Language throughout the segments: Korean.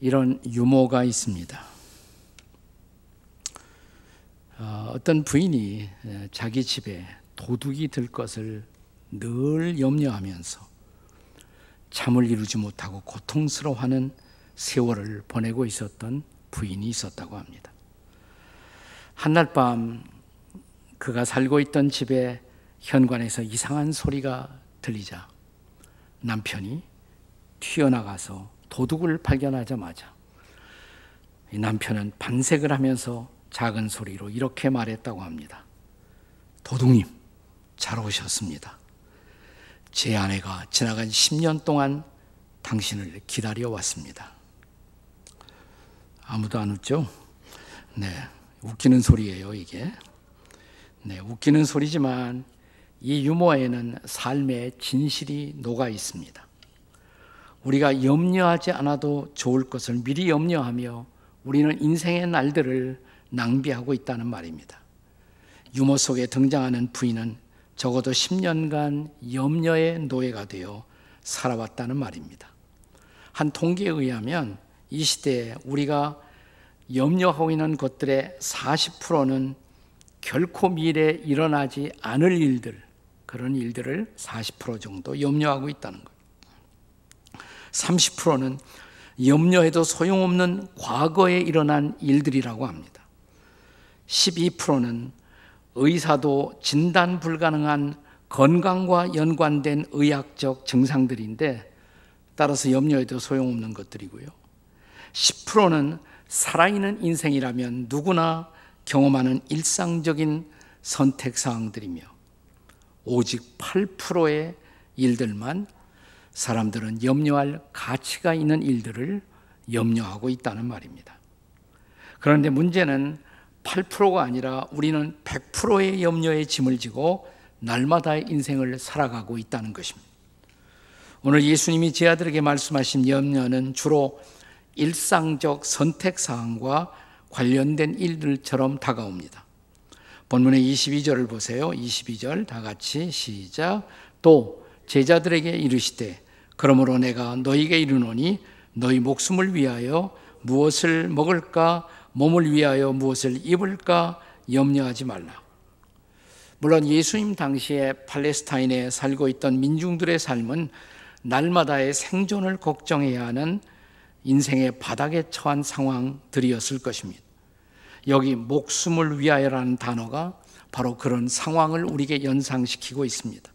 이런 유모가 있습니다. 어떤 부인이 자기 집에 도둑이 들 것을 늘 염려하면서 잠을 이루지 못하고 고통스러워하는 세월을 보내고 있었던 부인이 있었다고 합니다. 한날 밤 그가 살고 있던 집에 현관에서 이상한 소리가 들리자 남편이 튀어나가서 도둑을 발견하자마자 이 남편은 반색을 하면서 작은 소리로 이렇게 말했다고 합니다. 도둑님, 잘 오셨습니다. 제 아내가 지나간 10년 동안 당신을 기다려왔습니다. 아무도 안 웃죠? 네, 웃기는 소리예요, 이게. 네, 웃기는 소리지만 이 유머에는 삶의 진실이 녹아 있습니다. 우리가 염려하지 않아도 좋을 것을 미리 염려하며 우리는 인생의 날들을 낭비하고 있다는 말입니다. 유머 속에 등장하는 부인은 적어도 10년간 염려의 노예가 되어 살아왔다는 말입니다. 한 통계에 의하면 이 시대에 우리가 염려하고 있는 것들의 40%는 결코 미래에 일어나지 않을 일들, 그런 일들을 40% 정도 염려하고 있다는 거예요. 30%는 염려해도 소용없는 과거에 일어난 일들이라고 합니다. 12%는 의사도 진단 불가능한 건강과 연관된 의학적 증상들인데 따라서 염려해도 소용없는 것들이고요. 10%는 살아있는 인생이라면 누구나 경험하는 일상적인 선택사항들이며 오직 8%의 일들만 사람들은 염려할 가치가 있는 일들을 염려하고 있다는 말입니다. 그런데 문제는 8%가 아니라 우리는 100%의 염려의 짐을 지고 날마다의 인생을 살아가고 있다는 것입니다. 오늘 예수님이 제 아들에게 말씀하신 염려는 주로 일상적 선택사항과 관련된 일들처럼 다가옵니다. 본문의 22절을 보세요. 22절 다 같이 시작. 또 제자들에게 이르시되 그러므로 내가 너희에게 이르노니 너희 목숨을 위하여 무엇을 먹을까 몸을 위하여 무엇을 입을까 염려하지 말라. 물론 예수님 당시에 팔레스타인에 살고 있던 민중들의 삶은 날마다의 생존을 걱정해야 하는 인생의 바닥에 처한 상황들이었을 것입니다. 여기 목숨을 위하여라는 단어가 바로 그런 상황을 우리에게 연상시키고 있습니다.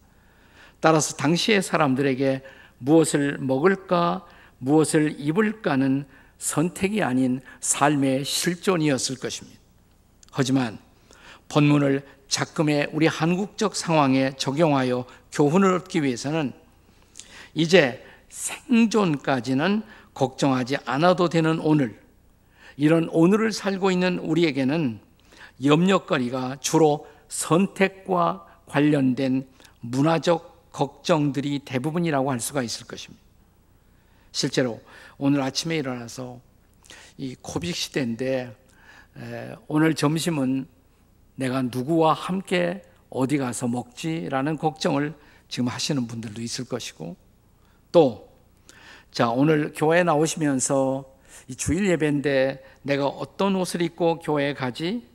따라서 당시의 사람들에게 무엇을 먹을까 무엇을 입을까는 선택이 아닌 삶의 실존이었을 것입니다. 하지만 본문을 작금의 우리 한국적 상황에 적용하여 교훈을 얻기 위해서는 이제 생존까지는 걱정하지 않아도 되는 오늘, 이런 오늘을 살고 있는 우리에게는 염려거리가 주로 선택과 관련된 문화적 걱정들이 대부분이라고 할 수가 있을 것입니다. 실제로 오늘 아침에 일어나서 이 코빅 시대인데 오늘 점심은 내가 누구와 함께 어디 가서 먹지라는 걱정을 지금 하시는 분들도 있을 것이고, 또 오늘 교회에 나오시면서 이 주일 예배인데 내가 어떤 옷을 입고 교회에 가지?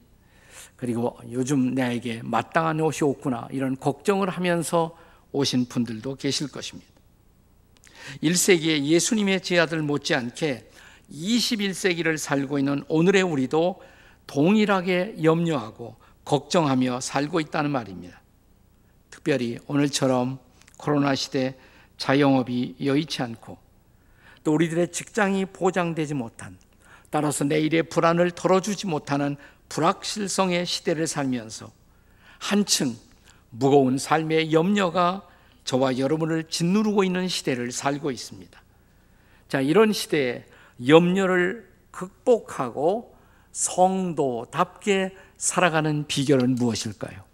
그리고 요즘 나에게 마땅한 옷이 없구나, 이런 걱정을 하면서 오신 분들도 계실 것입니다. 1세기의 예수님의 제자들 못지않게 21세기를 살고 있는 오늘의 우리도 동일하게 염려하고 걱정하며 살고 있다는 말입니다. 특별히 오늘처럼 코로나 시대 자영업이 여의치 않고 또 우리들의 직장이 보장되지 못한, 따라서 내일의 불안을 덜어주지 못하는 불확실성의 시대를 살면서 한층 무거운 삶의 염려가 저와 여러분을 짓누르고 있는 시대를 살고 있습니다. 이런 시대에 염려를 극복하고 성도답게 살아가는 비결은 무엇일까요?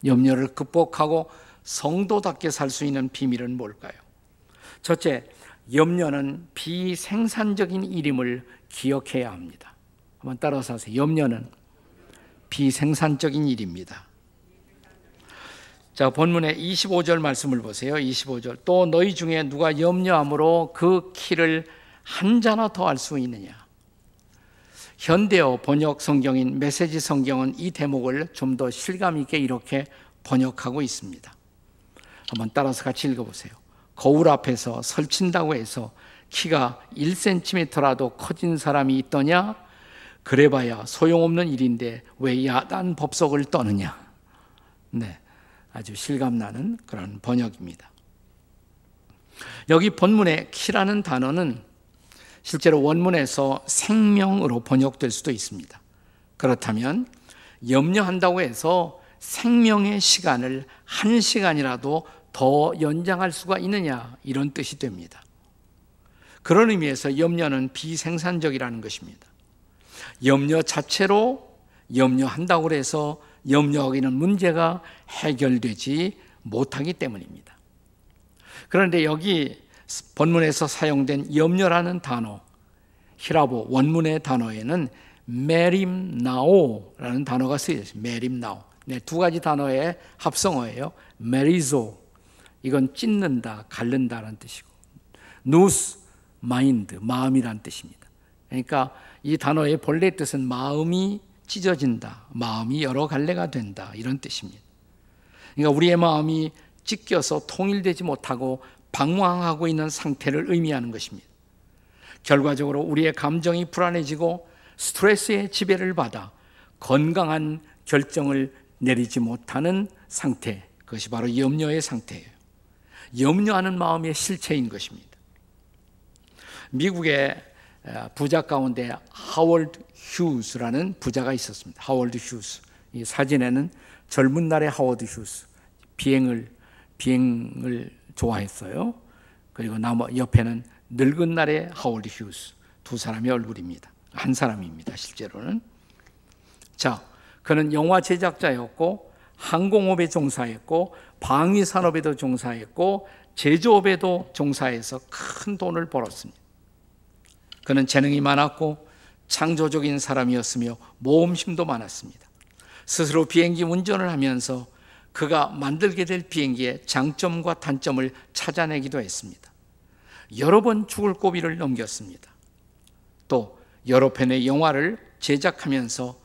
염려를 극복하고 성도답게 살 수 있는 비밀은 뭘까요? 첫째, 염려는 비생산적인 일임을 기억해야 합니다. 한번 따라서 하세요. 염려는 비생산적인 일입니다. 본문의 25절 말씀을 보세요. 25절. 또 너희 중에 누가 염려함으로 그 키를 한자나 더 알 수 있느냐? 현대어 번역 성경인 메시지 성경은 이 대목을 좀 더 실감 있게 이렇게 번역하고 있습니다. 한번 따라서 같이 읽어보세요. 거울 앞에서 설친다고 해서 키가 1cm라도 커진 사람이 있더냐? 그래봐야 소용없는 일인데 왜 야단 법석을 떠느냐? 네, 아주 실감나는 그런 번역입니다. 여기 본문의 키라는 단어는 실제로 원문에서 생명으로 번역될 수도 있습니다. 그렇다면 염려한다고 해서 생명의 시간을 1시간이라도 더 연장할 수가 있느냐, 이런 뜻이 됩니다. 그런 의미에서 염려는 비생산적이라는 것입니다. 염려 자체로 염려한다고 해서 염려하기는 문제가 해결되지 못하기 때문입니다. 그런데 여기 본문에서 사용된 염려라는 단어, 히라보 원문의 단어에는 메림나오라는 단어가 쓰여 있습니다. 메림나오. 네, 두 가지 단어의 합성어예요. 메리조, 이건 찢는다, 갈른다라는 뜻이고, 누스, 마인드, 마음이라는 뜻입니다. 그러니까 이 단어의 본래 뜻은 마음이 찢어진다, 마음이 여러 갈래가 된다, 이런 뜻입니다. 그러니까 우리의 마음이 찢겨서 통일되지 못하고 방황하고 있는 상태를 의미하는 것입니다. 결과적으로 우리의 감정이 불안해지고 스트레스의 지배를 받아 건강한 결정을 내리지 못하는 상태, 그것이 바로 염려의 상태예요. 염려하는 마음의 실체인 것입니다. 미국의 부자 가운데 하워드 휴스라는 부자가 있었습니다. 하워드 휴스. 이 사진에는 젊은 날의 하워드 휴스, 비행을 좋아했어요. 그리고 옆에는 늙은 날의 하워드 휴스, 두 사람의 얼굴입니다. 한 사람입니다, 실제로는. 자, 그는 영화 제작자였고 항공업에 종사했고 방위 산업에도 종사했고 제조업에도 종사해서 큰 돈을 벌었습니다. 그는 재능이 많았고 창조적인 사람이었으며 모험심도 많았습니다. 스스로 비행기 운전을 하면서 그가 만들게 될 비행기의 장점과 단점을 찾아내기도 했습니다. 여러 번 죽을 고비를 넘겼습니다. 또 여러 편의 영화를 제작하면서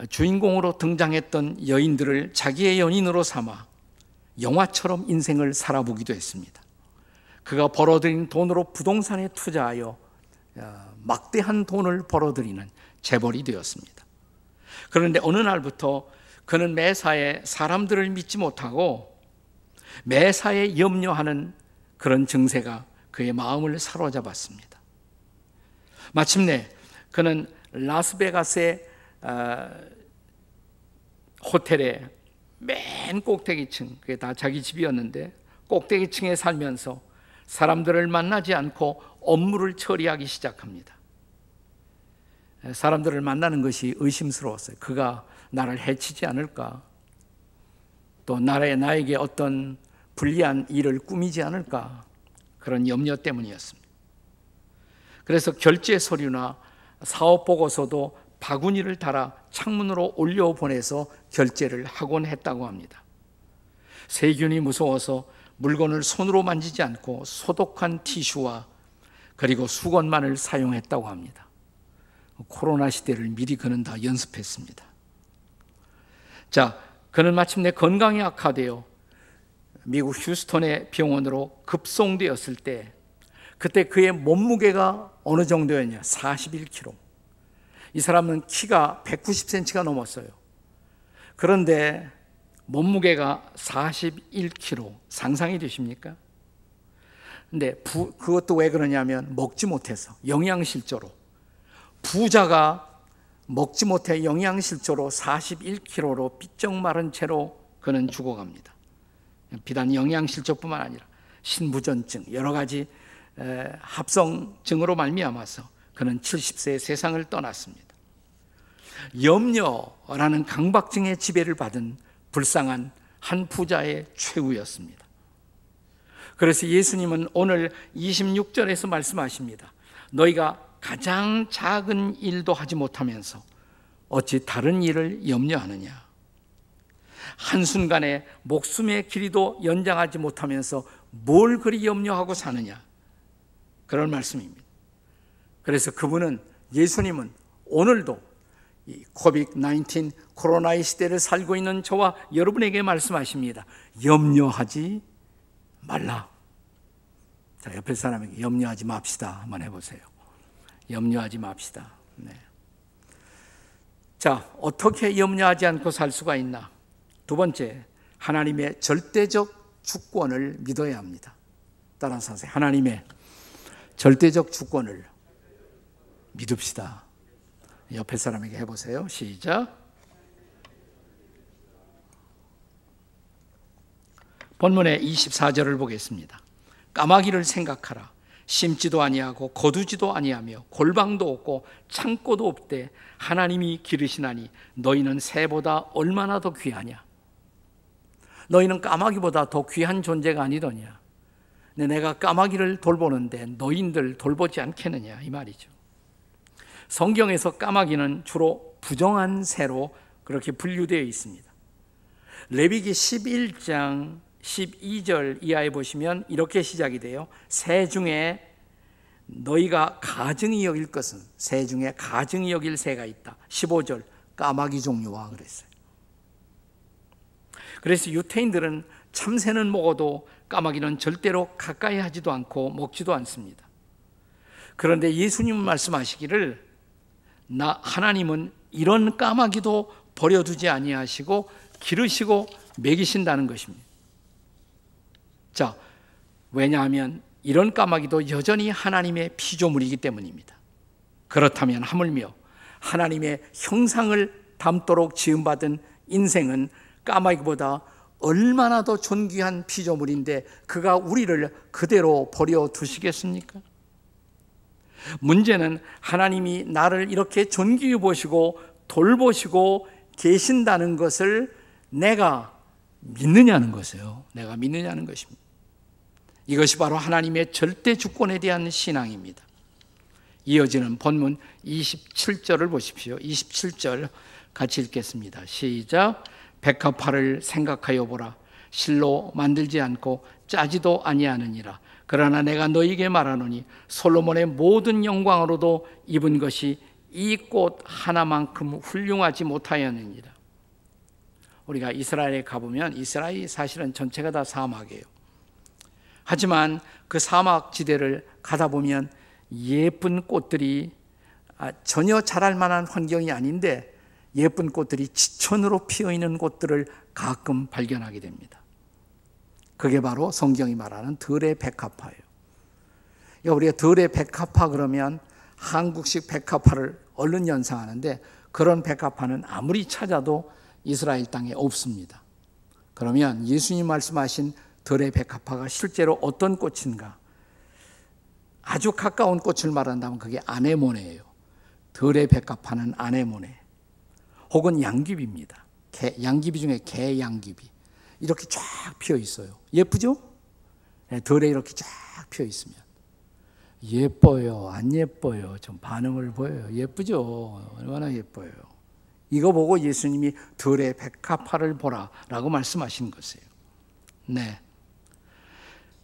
주인공으로 등장했던 여인들을 자기의 연인으로 삼아 영화처럼 인생을 살아보기도 했습니다. 그가 벌어들인 돈으로 부동산에 투자하여 막대한 돈을 벌어들이는 재벌이 되었습니다. 그런데 어느 날부터 그는 매사에 사람들을 믿지 못하고 매사에 염려하는 그런 증세가 그의 마음을 사로잡았습니다. 마침내 그는 라스베가스의 호텔의 맨 꼭대기층, 그게 다 자기 집이었는데 꼭대기층에 살면서 사람들을 만나지 않고 업무를 처리하기 시작합니다. 사람들을 만나는 것이 의심스러웠어요. 그가 나를 해치지 않을까? 또 나에게 어떤 불리한 일을 꾸미지 않을까? 그런 염려 때문이었습니다. 그래서 결제 서류나 사업 보고서도 바구니를 달아 창문으로 올려보내서 결제를 하곤 했다고 합니다. 세균이 무서워서 물건을 손으로 만지지 않고 소독한 티슈와 그리고 수건만을 사용했다고 합니다. 코로나 시대를 미리 그는 다 연습했습니다. 자, 그는 마침내 건강이 악화되어 미국 휴스턴의 병원으로 급송되었을 때 그때 그의 몸무게가 어느 정도였냐? 41kg. 이 사람은 키가 190cm가 넘었어요. 그런데 몸무게가 41kg, 상상이 되십니까? 근데 그것도 왜 그러냐면 먹지 못해서, 영양실조로. 부자가 먹지 못해 영양실조로 41kg로 삐쩍 마른 채로 그는 죽어갑니다. 비단 영양실조뿐만 아니라 신부전증, 여러 가지 합성증으로 말미암아서 그는 70세에 세상을 떠났습니다. 염려라는 강박증의 지배를 받은 불쌍한 한 부자의 최후였습니다. 그래서 예수님은 오늘 26절에서 말씀하십니다. 너희가 가장 작은 일도 하지 못하면서 어찌 다른 일을 염려하느냐? 한순간에 목숨의 길이도 연장하지 못하면서 뭘 그리 염려하고 사느냐? 그런 말씀입니다. 그래서 그분은, 예수님은 오늘도 이 코비드-19 코로나의 시대를 살고 있는 저와 여러분에게 말씀하십니다. 염려하지 말라. 자, 옆에 사람에게 염려하지 맙시다 한번 해보세요. 염려하지 맙시다. 네. 자, 어떻게 염려하지 않고 살 수가 있나? 두 번째, 하나님의 절대적 주권을 믿어야 합니다. 따라서 하세요. 하나님의 절대적 주권을 믿읍시다. 옆에 사람에게 해보세요. 시작. 본문의 24절을 보겠습니다. 까마귀를 생각하라. 심지도 아니하고 거두지도 아니하며 골방도 없고 창고도 없되 하나님이 기르시나니 너희는 새보다 얼마나 더 귀하냐. 너희는 까마귀보다 더 귀한 존재가 아니더냐. 내가 까마귀를 돌보는데 너희들 돌보지 않겠느냐, 이 말이죠. 성경에서 까마귀는 주로 부정한 새로 그렇게 분류되어 있습니다. 레위기 11장 12절 이하에 보시면 이렇게 시작이 돼요. 새 중에 너희가 가증히 여길 것은, 새 중에 가증히 여길 새가 있다. 15절 까마귀 종류와 그랬어요. 그래서 유태인들은 참새는 먹어도 까마귀는 절대로 가까이 하지도 않고 먹지도 않습니다. 그런데 예수님은 말씀하시기를 하나님은 이런 까마귀도 버려두지 아니하시고 기르시고 먹이신다는 것입니다. 자, 왜냐하면 이런 까마귀도 여전히 하나님의 피조물이기 때문입니다. 그렇다면 하물며 하나님의 형상을 담도록 지음받은 인생은 까마귀보다 얼마나 더 존귀한 피조물인데 그가 우리를 그대로 버려두시겠습니까? 문제는 하나님이 나를 이렇게 존귀히 보시고 돌보시고 계신다는 것을 내가 믿느냐는 것이에요. 내가 믿느냐는 것입니다. 이것이 바로 하나님의 절대 주권에 대한 신앙입니다. 이어지는 본문 27절을 보십시오. 27절 같이 읽겠습니다. 시작. 백합화를 생각하여 보라. 실로 만들지 않고 짜지도 아니하느니라. 그러나 내가 너희에게 말하노니 솔로몬의 모든 영광으로도 입은 것이 이 꽃 하나만큼 훌륭하지 못하였느니라. 우리가 이스라엘에 가보면 이스라엘이 사실은 전체가 다 사막이에요. 하지만 그 사막 지대를 가다 보면 예쁜 꽃들이 전혀 자랄 만한 환경이 아닌데 예쁜 꽃들이 지천으로 피어있는 곳들을 가끔 발견하게 됩니다. 그게 바로 성경이 말하는 들의 백합화예요. 우리가 들의 백합화 그러면 한국식 백합화를 얼른 연상하는데 그런 백합화는 아무리 찾아도 이스라엘 땅에 없습니다. 그러면 예수님 말씀하신 들의 백합화가 실제로 어떤 꽃인가? 아주 가까운 꽃을 말한다면 그게 아네모네예요. 들의 백합화는 아네모네 혹은 양귀비입니다. 양귀비 중에 개양귀비 이렇게 쫙 피어 있어요. 예쁘죠? 들에 이렇게 쫙 피어 있으면 예뻐요? 안 예뻐요? 좀 반응을 보여요. 예쁘죠? 얼마나 예뻐요? 이거 보고 예수님이 들의 백합화를 보라라고 말씀하신 것이에요. 네.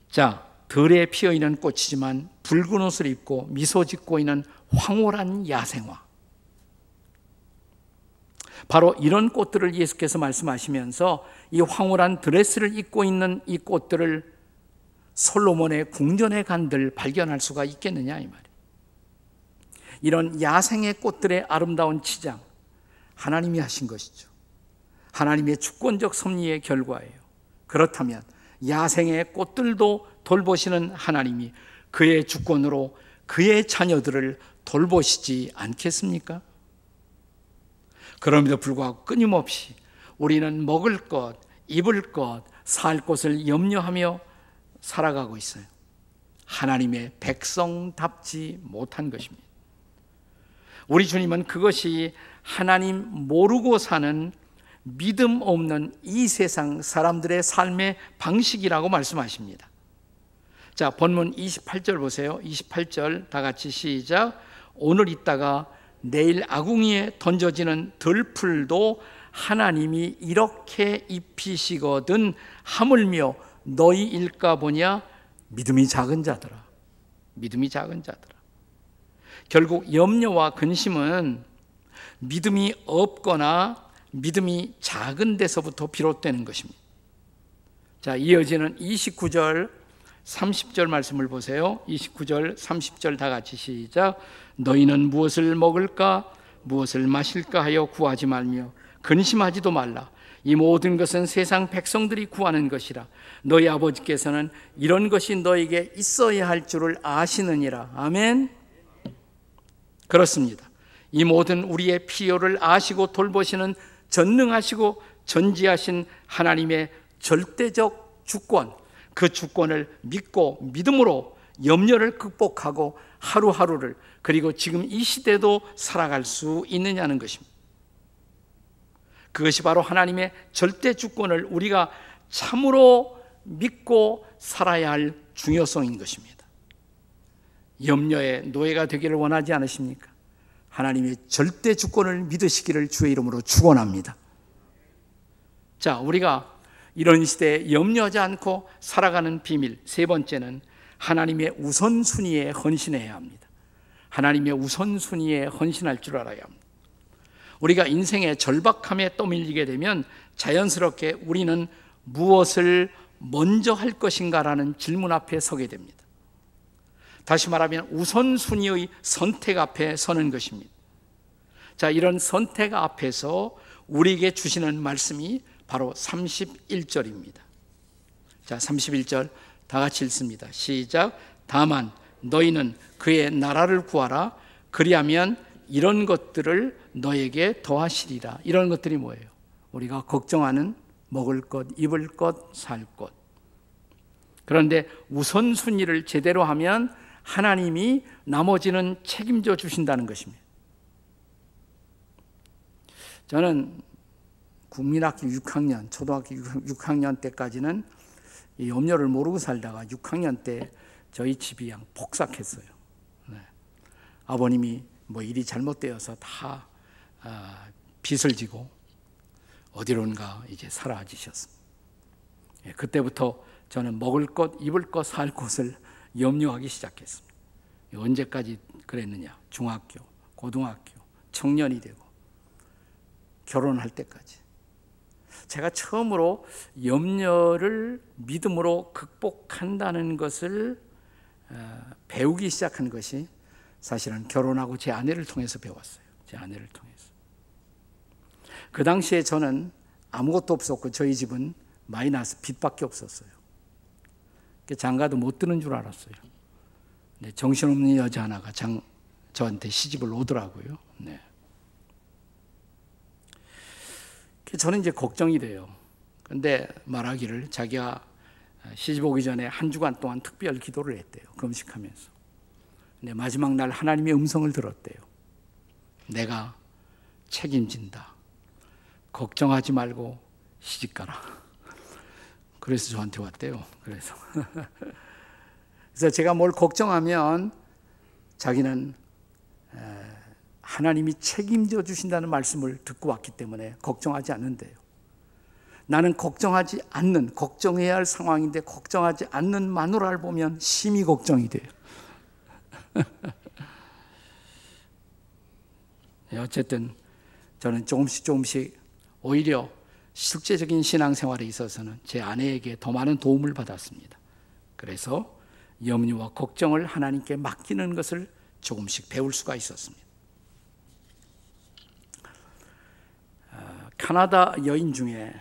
자, 들에 피어 있는 꽃이지만 붉은 옷을 입고 미소 짓고 있는 황홀한 야생화. 바로 이런 꽃들을 예수께서 말씀하시면서 이 황홀한 드레스를 입고 있는 이 꽃들을 솔로몬의 궁전에 간들 발견할 수가 있겠느냐 이 말이에요. 이런 야생의 꽃들의 아름다운 치장, 하나님이 하신 것이죠. 하나님의 주권적 섭리의 결과예요. 그렇다면 야생의 꽃들도 돌보시는 하나님이 그의 주권으로 그의 자녀들을 돌보시지 않겠습니까? 그럼에도 불구하고 끊임없이 우리는 먹을 것, 입을 것, 살 것을 염려하며 살아가고 있어요. 하나님의 백성답지 못한 것입니다. 우리 주님은 그것이 하나님 모르고 사는 믿음 없는 이 세상 사람들의 삶의 방식이라고 말씀하십니다. 자, 본문 28절 보세요. 28절 다 같이 시작. 오늘 있다가 내일 아궁이에 던져지는 들풀도 하나님이 이렇게 입히시거든 하물며 너희 일까 보냐. 믿음이 작은 자들아, 믿음이 작은 자들아. 결국 염려와 근심은 믿음이 없거나 믿음이 작은 데서부터 비롯되는 것입니다. 자, 이어지는 29절 30절 말씀을 보세요. 29절 30절 다 같이 시작. 너희는 무엇을 먹을까 무엇을 마실까 하여 구하지 말며 근심하지도 말라. 이 모든 것은 세상 백성들이 구하는 것이라. 너희 아버지께서는 이런 것이 너에게 있어야 할 줄을 아시느니라. 아멘. 그렇습니다. 이 모든 우리의 필요를 아시고 돌보시는 전능하시고 전지하신 하나님의 절대적 주권, 그 주권을 믿고 믿음으로 염려를 극복하고 하루하루를, 그리고 지금 이 시대도 살아갈 수 있느냐는 것입니다. 그것이 바로 하나님의 절대 주권을 우리가 참으로 믿고 살아야 할 중요성인 것입니다. 염려의 노예가 되기를 원하지 않으십니까? 하나님의 절대 주권을 믿으시기를 주의 이름으로 축원합니다. 자, 우리가 이런 시대에 염려하지 않고 살아가는 비밀, 세 번째는 하나님의 우선순위에 헌신해야 합니다. 하나님의 우선순위에 헌신할 줄 알아야 합니다. 우리가 인생의 절박함에 떠밀리게 되면 자연스럽게 우리는 무엇을 먼저 할 것인가라는 질문 앞에 서게 됩니다. 다시 말하면 우선순위의 선택 앞에 서는 것입니다. 자, 이런 선택 앞에서 우리에게 주시는 말씀이 바로 31절입니다. 자, 31절 다 같이 읽습니다. 시작. 다만 너희는 그의 나라를 구하라. 그리하면 이런 것들을 너에게 더하시리라. 이런 것들이 뭐예요? 우리가 걱정하는 먹을 것, 입을 것, 살 것. 그런데 우선순위를 제대로 하면 하나님이 나머지는 책임져 주신다는 것입니다. 저는 국민학교 6학년, 초등학교 6학년 때까지는 이 염려를 모르고 살다가 6학년 때 저희 집이 그냥 폭삭했어요. 네. 아버님이 뭐 일이 잘못되어서 다 빚을 지고 어디론가 이제 사라지셨습니다. 예, 그때부터 저는 먹을 것, 입을 것, 살 것을 염려하기 시작했습니다. 언제까지 그랬느냐? 중학교, 고등학교, 청년이 되고 결혼할 때까지. 제가 처음으로 염려를 믿음으로 극복한다는 것을 배우기 시작한 것이 사실은 결혼하고 제 아내를 통해서 배웠어요. 제 아내를 통해서. 그 당시에 저는 아무것도 없었고 저희 집은 마이너스 빚밖에 없었어요. 장가도 못 드는 줄 알았어요. 네, 정신없는 여자 하나가 저한테 시집을 오더라고요. 네. 저는 이제 걱정이 돼요. 그런데 말하기를 자기가 시집 오기 전에 한 주간 동안 특별 기도를 했대요. 금식하면서. 근데 마지막 날 하나님의 음성을 들었대요. 내가 책임진다. 걱정하지 말고 시집가라. 그래서 저한테 왔대요. 그래서 제가 뭘 걱정하면 자기는 하나님이 책임져 주신다는 말씀을 듣고 왔기 때문에 걱정하지 않는데요. 나는 걱정하지 않는, 걱정해야 할 상황인데 걱정하지 않는 마누라를 보면 심히 걱정이 돼요. 어쨌든 저는 조금씩 오히려 실제적인 신앙생활에 있어서는 제 아내에게 더 많은 도움을 받았습니다. 그래서 염려와 걱정을 하나님께 맡기는 것을 조금씩 배울 수가 있었습니다. 캐나다 여인 중에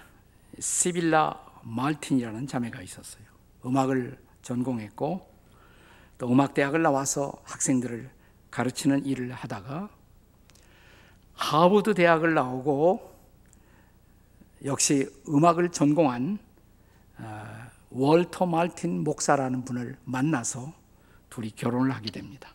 시빌라 말틴이라는 자매가 있었어요. 음악을 전공했고 또 음악대학을 나와서 학생들을 가르치는 일을 하다가 하버드 대학을 나오고 역시 음악을 전공한 월터 말틴 목사라는 분을 만나서 둘이 결혼을 하게 됩니다.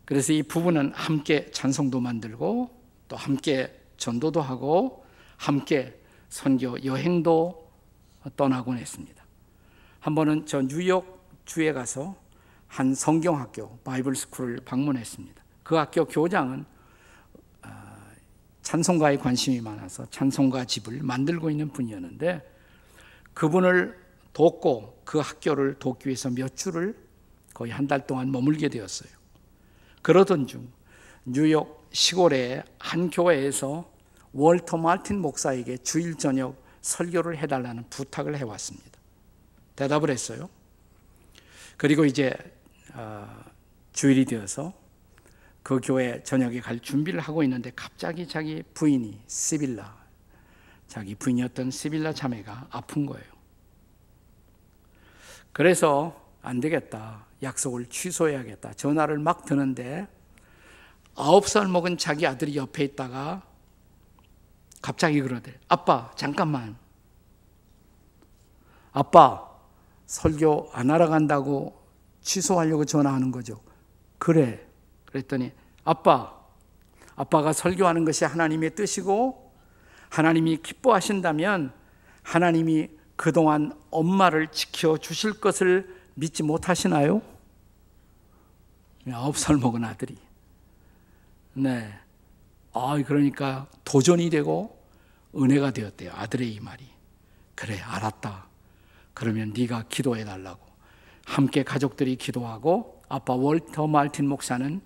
그래서 이 부부는 함께 찬송도 만들고 또 함께 전도도 하고 함께 선교 여행도 떠나곤 했습니다. 한 번은 저 뉴욕 주에 가서 한 성경학교 바이블 스쿨을 방문했습니다. 그 학교 교장은 찬송가에 관심이 많아서 찬송가 집을 만들고 있는 분이었는데 그분을 돕고 그 학교를 돕기 위해서 몇 주를 거의 한 달 동안 머물게 되었어요. 그러던 중 뉴욕 시골의 한 교회에서 월터 말틴 목사에게 주일 저녁 설교를 해달라는 부탁을 해왔습니다. 대답을 했어요. 그리고 이제 주일이 되어서 그 교회 저녁에 갈 준비를 하고 있는데 갑자기 자기 부인이 자기 부인이었던 시빌라 자매가 아픈 거예요. 그래서 안 되겠다, 약속을 취소해야겠다, 전화를 막 드는데 9살 먹은 자기 아들이 옆에 있다가 갑자기 그러대. 아빠 잠깐만, 아빠 설교 안 하러 간다고 취소하려고 전화하는 거죠. 그래. 그랬더니 아빠가 설교하는 것이 하나님의 뜻이고 하나님이 기뻐하신다면 하나님이 그동안 엄마를 지켜주실 것을 믿지 못하시나요? 9살 먹은 아들이. 네. 그러니까 도전이 되고 은혜가 되었대요. 아들의 이 말이. 그래, 알았다. 그러면 네가 기도해 달라고. 함께 가족들이 기도하고 아빠 월터 말틴 목사는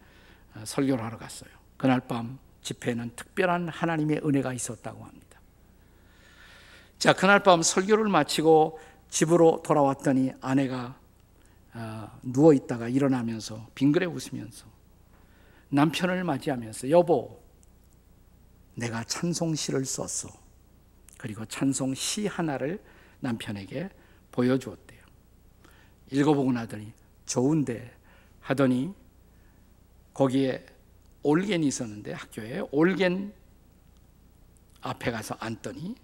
설교를 하러 갔어요. 그날 밤 집회에는 특별한 하나님의 은혜가 있었다고 합니다. 자, 그날 밤 설교를 마치고 집으로 돌아왔더니 아내가 누워있다가 일어나면서 빙그레 웃으면서 남편을 맞이하면서 여보, 내가 찬송시를 썼어. 그리고 찬송시 하나를 남편에게 보여주었대요. 읽어보고 나더니 좋은데 하더니 거기에 올겐이 있었는데 학교에 올겐 앞에 가서 앉더니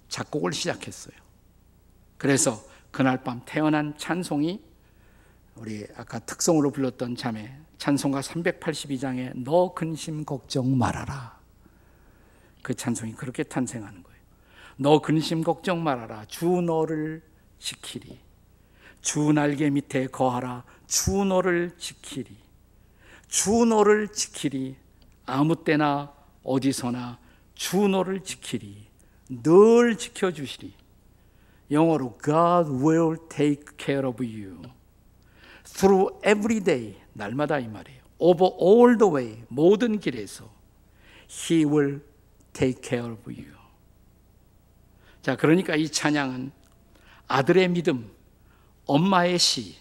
작곡을 시작했어요. 그래서 그날 밤 태어난 찬송이 우리 아까 특성으로 불렀던 자매 찬송가 382장에 너 근심 걱정 말아라. 그 찬송이 그렇게 탄생하는 거예요. 너 근심 걱정 말아라. 주 너를 지키리. 주 날개 밑에 거하라. 주 너를 지키리. 주 너를 지키리. 아무 때나 어디서나 주 너를 지키리. 늘 지켜주시리. 영어로 God will take care of you through every day. 날마다 이 말이에요. Over all the way. 모든 길에서 He will take care of you. 자, 그러니까 이 찬양은 아들의 믿음, 엄마의 시,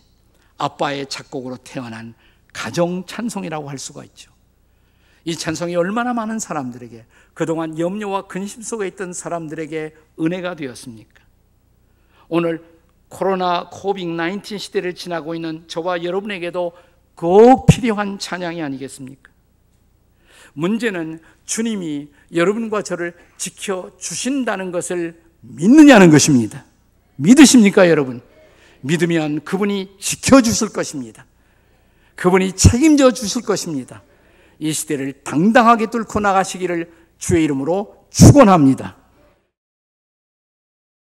아빠의 작곡으로 태어난 가정 찬송이라고 할 수가 있죠. 이 찬송이 얼마나 많은 사람들에게, 그동안 염려와 근심 속에 있던 사람들에게 은혜가 되었습니까? 오늘 코로나 코비드-19 시대를 지나고 있는 저와 여러분에게도 꼭 필요한 찬양이 아니겠습니까? 문제는 주님이 여러분과 저를 지켜주신다는 것을 믿느냐는 것입니다. 믿으십니까, 여러분? 믿으면 그분이 지켜주실 것입니다. 그분이 책임져 주실 것입니다. 이 시대를 당당하게 뚫고 나가시기를 주의 이름으로 축원합니다.